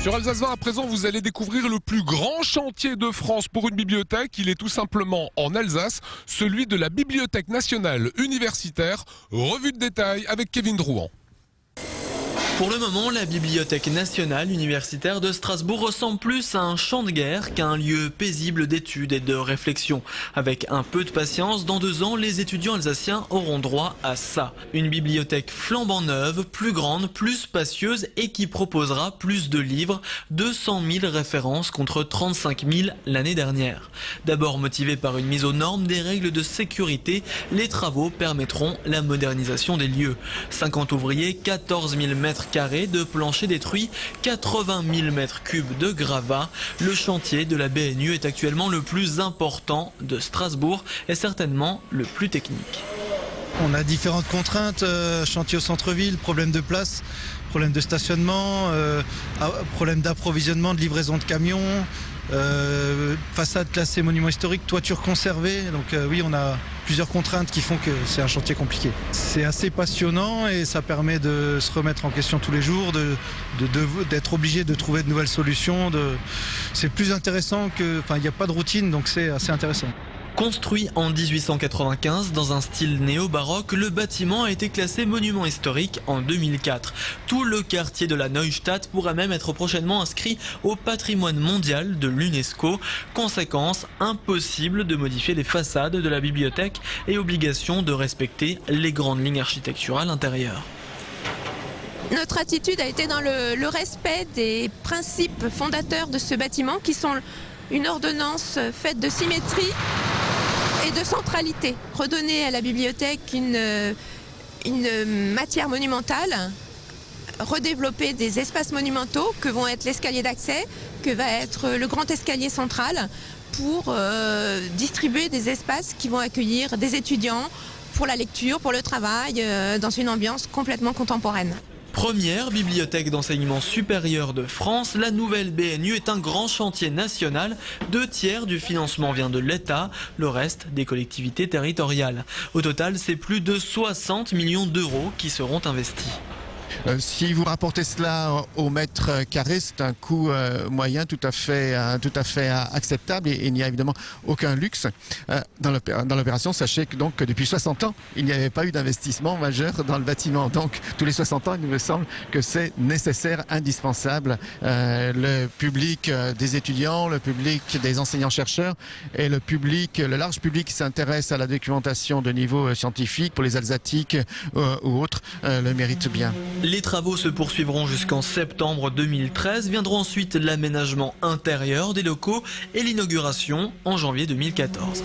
Sur Alsace 20, à présent, vous allez découvrir le plus grand chantier de France pour une bibliothèque. Il est tout simplement en Alsace, celui de la Bibliothèque nationale universitaire. Revue de détail avec Kevin Drouan. Pour le moment, la Bibliothèque nationale universitaire de Strasbourg ressemble plus à un champ de guerre qu'à un lieu paisible d'études et de réflexion. Avec un peu de patience, dans 2 ans, les étudiants alsaciens auront droit à ça. Une bibliothèque flambant neuve, plus grande, plus spacieuse et qui proposera plus de livres, 200 000 références contre 35 000 l'année dernière. D'abord motivés par une mise aux normes des règles de sécurité, les travaux permettront la modernisation des lieux. 50 ouvriers, 14 000 mètres carrés de plancher détruits, 80 000 mètres cubes de gravats. Le chantier de la BNU est actuellement le plus important de Strasbourg et certainement le plus technique. On a différentes contraintes, chantier au centre-ville, problème de place, problème de stationnement, problème d'approvisionnement, de livraison de camions, façade classée monument historique, toiture conservée. Donc oui, on a plusieurs contraintes qui font que c'est un chantier compliqué. C'est assez passionnant et ça permet de se remettre en question tous les jours, d'être obligé de trouver de nouvelles solutions. C'est plus intéressant il n'y a pas de routine, donc c'est assez intéressant. Construit en 1895 dans un style néo-baroque, le bâtiment a été classé monument historique en 2004. Tout le quartier de la Neustadt pourrait même être prochainement inscrit au patrimoine mondial de l'UNESCO. Conséquence, impossible de modifier les façades de la bibliothèque et obligation de respecter les grandes lignes architecturales intérieures. Notre attitude a été dans le respect des principes fondateurs de ce bâtiment qui sont une ordonnance faite de symétrie et de centralité. Redonner à la bibliothèque une matière monumentale, redévelopper des espaces monumentaux que vont être l'escalier d'accès, que va être le grand escalier central pour distribuer des espaces qui vont accueillir des étudiants pour la lecture, pour le travail, dans une ambiance complètement contemporaine. Première bibliothèque d'enseignement supérieur de France, la nouvelle BNU est un grand chantier national. 2/3 du financement vient de l'État, le reste des collectivités territoriales. Au total, c'est plus de 60 millions d'euros qui seront investis. Si vous rapportez cela au mètre carré, c'est un coût moyen tout à fait acceptable et il n'y a évidemment aucun luxe dans l'opération. Sachez que donc depuis 60 ans, il n'y avait pas eu d'investissement majeur dans le bâtiment. Donc tous les 60 ans, il me semble que c'est nécessaire, indispensable. Le public des étudiants, le public des enseignants-chercheurs et le large public qui s'intéresse à la documentation de niveau scientifique pour les alsatiques ou autres le méritent bien. Les travaux se poursuivront jusqu'en septembre 2013. Viendront ensuite l'aménagement intérieur des locaux et l'inauguration en janvier 2014.